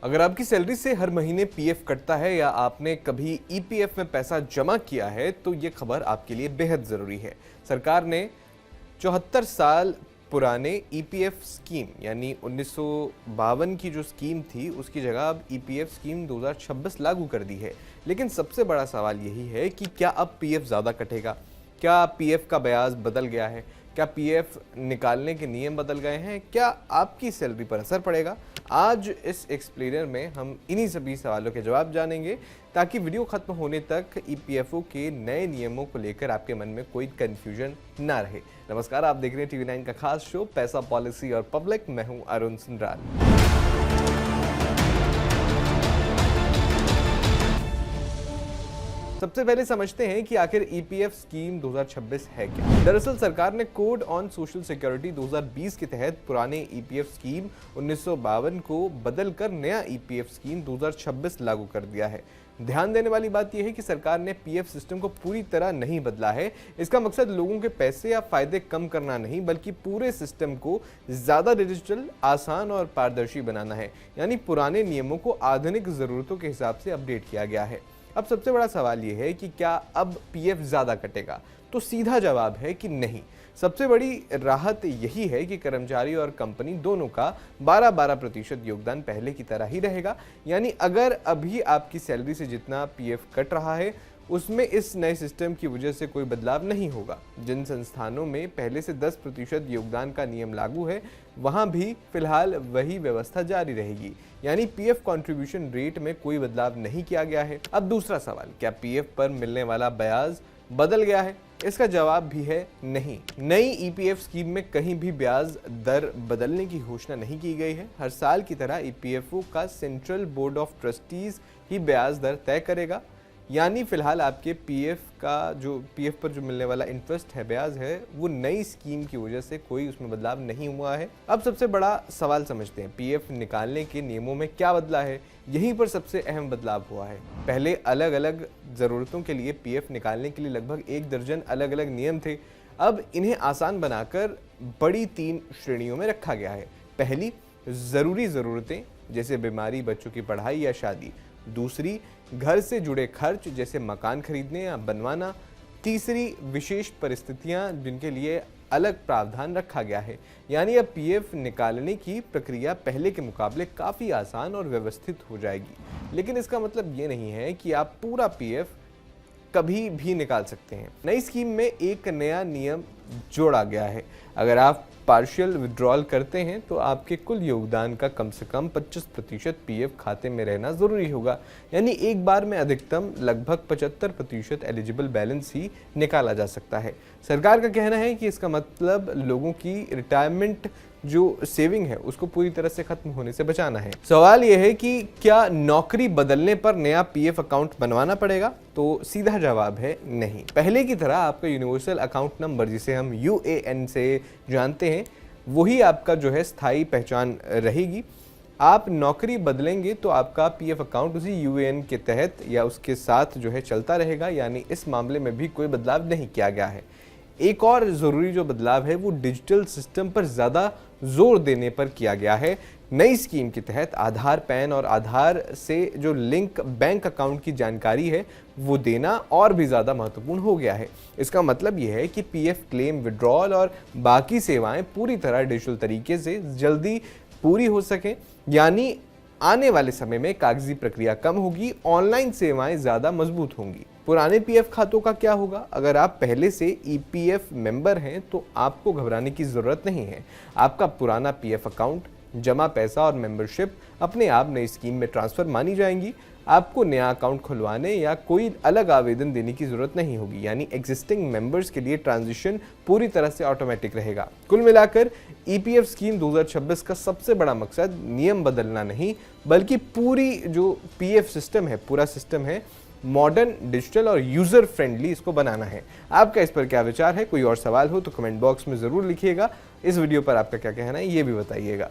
अगर आपकी सैलरी से हर महीने पीएफ कटता है या आपने कभी ईपीएफ में पैसा जमा किया है तो ये खबर आपके लिए बेहद ज़रूरी है। सरकार ने 74 साल पुराने ईपीएफ स्कीम यानी 1952 की जो स्कीम थी उसकी जगह अब ईपीएफ स्कीम 2026 लागू कर दी है। लेकिन सबसे बड़ा सवाल यही है कि क्या अब पीएफ ज़्यादा कटेगा? क्या पीएफ का ब्याज बदल गया है? क्या पीएफ निकालने के नियम बदल गए हैं? क्या आपकी सैलरी पर असर पड़ेगा? आज इस एक्सप्लेनर में हम इन्हीं सभी सवालों के जवाब जानेंगे ताकि वीडियो खत्म होने तक ईपीएफओ के नए नियमों को लेकर आपके मन में कोई कंफ्यूजन ना रहे। नमस्कार, आप देख रहे हैं टीवी 9 का खास शो पैसा, पॉलिसी और पब्लिक। मैं हूं अरुण सुंदराल। सबसे पहले समझते हैं कि आखिर ईपीएफ स्कीम 2026 है क्या। दरअसल सरकार ने कोड ऑन सोशल सिक्योरिटी 2020 के तहत पुराने ईपीएफ स्कीम 1952 को बदलकर नया ईपीएफ स्कीम 2026 लागू कर दिया है। ध्यान देने वाली बात यह है कि सरकार ने पीएफ सिस्टम को पूरी तरह नहीं बदला है। इसका मकसद लोगों के पैसे या फायदे कम करना नहीं, बल्कि पूरे सिस्टम को ज्यादा डिजिटल, आसान और पारदर्शी बनाना है। यानी पुराने नियमों को आधुनिक जरूरतों के हिसाब से अपडेट किया गया है। अब सबसे बड़ा सवाल यह है कि क्या अब पीएफ ज़्यादा कटेगा? तो सीधा जवाब है कि नहीं। सबसे बड़ी राहत यही है कि कर्मचारी और कंपनी दोनों का 12-12% योगदान पहले की तरह ही रहेगा। यानी अगर अभी आपकी सैलरी से जितना पीएफ कट रहा है उसमें इस नए सिस्टम की वजह से कोई बदलाव नहीं होगा। जिन संस्थानों में पहले से 10% योगदान का नियम लागू है वहां भी फिलहाल वही व्यवस्था जारी रहेगी। यानी पीएफ कंट्रीब्यूशन रेट में कोई बदलाव नहीं किया गया है। अब दूसरा सवाल, क्या पीएफ पर मिलने वाला ब्याज बदल गया है? इसका जवाब भी है नहीं। नई ईपीएफ स्कीम में कहीं भी ब्याज दर बदलने की घोषणा नहीं की गई है। हर साल की तरह ईपीएफओ का सेंट्रल बोर्ड ऑफ ट्रस्टीज ही ब्याज दर तय करेगा। यानी फिलहाल आपके पीएफ पर जो मिलने वाला इंटरेस्ट है, ब्याज है, वो नई स्कीम की वजह से कोई उसमें बदलाव नहीं हुआ है। अब सबसे बड़ा सवाल समझते हैं, पीएफ निकालने के नियमों में क्या बदला है? यहीं पर सबसे अहम बदलाव हुआ है। पहले अलग अलग ज़रूरतों के लिए पीएफ निकालने के लिए लगभग 1 दर्जन अलग अलग नियम थे। अब इन्हें आसान बनाकर बड़ी 3 श्रेणियों में रखा गया है। पहली, ज़रूरी ज़रूरतें जैसे बीमारी, बच्चों की पढ़ाई या शादी। दूसरी, घर से जुड़े खर्च जैसे मकान खरीदने या बनवाना। तीसरी, विशेष परिस्थितियां जिनके लिए अलग प्रावधान रखा गया है। यानी अब पीएफ निकालने की प्रक्रिया पहले के मुकाबले काफ़ी आसान और व्यवस्थित हो जाएगी। लेकिन इसका मतलब ये नहीं है कि आप पूरा पीएफ कभी भी निकाल सकते हैं। नई स्कीम में एक नया नियम जोड़ा गया है। अगर आप पार्शियल विड्रॉल करते हैं तो आपके कुल योगदान का कम से कम 25% पीएफ खाते में रहना जरूरी होगा। यानी एक बार में अधिकतम लगभग 75% एलिजिबल बैलेंस ही निकाला जा सकता है। सरकार का कहना है कि इसका मतलब लोगों की रिटायरमेंट जो सेविंग है उसको पूरी तरह से खत्म होने से बचाना है। सवाल यह है कि क्या नौकरी बदलने पर नया पीएफ अकाउंट बनवाना पड़ेगा? तो सीधा जवाब है नहीं। पहले की तरह आपका यूनिवर्सल अकाउंट नंबर, जिसे हम यूएएन से जानते हैं, वही आपका जो है स्थायी पहचान रहेगी। आप नौकरी बदलेंगे तो आपका पीएफ अकाउंट उसी यूएएन के तहत या उसके साथ जो है चलता रहेगा। यानी इस मामले में भी कोई बदलाव नहीं किया गया है। एक और ज़रूरी जो बदलाव है वो डिजिटल सिस्टम पर ज़्यादा जोर देने पर किया गया है। नई स्कीम के तहत आधार, पैन और आधार से जो लिंक बैंक अकाउंट की जानकारी है वो देना और भी ज़्यादा महत्वपूर्ण हो गया है। इसका मतलब ये है कि पीएफ क्लेम, विड्रॉल और बाकी सेवाएं पूरी तरह डिजिटल तरीके से जल्दी पूरी हो सकें। यानी आने वाले समय में कागजी प्रक्रिया कम होगी, ऑनलाइन सेवाएं ज़्यादा मजबूत होंगी। पुराने पीएफ खातों का क्या होगा? अगर आप पहले से ईपीएफ मेंबर हैं तो आपको घबराने की ज़रूरत नहीं है। आपका पुराना पीएफ अकाउंट, जमा पैसा और मेंबरशिप अपने आप नई स्कीम में ट्रांसफ़र मानी जाएंगी। आपको नया अकाउंट खुलवाने या कोई अलग आवेदन देने की ज़रूरत नहीं होगी। यानी एग्जिस्टिंग मेंबर्स के लिए ट्रांजिशन पूरी तरह से ऑटोमेटिक रहेगा। कुल मिलाकर ईपीएफ स्कीम 2026 का सबसे बड़ा मकसद नियम बदलना नहीं, बल्कि पूरी जो पीएफ सिस्टम है, पूरा सिस्टम है, मॉडर्न, डिजिटल और यूज़र फ्रेंडली इसको बनाना है। आपका इस पर क्या विचार है? कोई और सवाल हो तो कमेंट बॉक्स में ज़रूर लिखिएगा। इस वीडियो पर आपका क्या कहना है ये भी बताइएगा।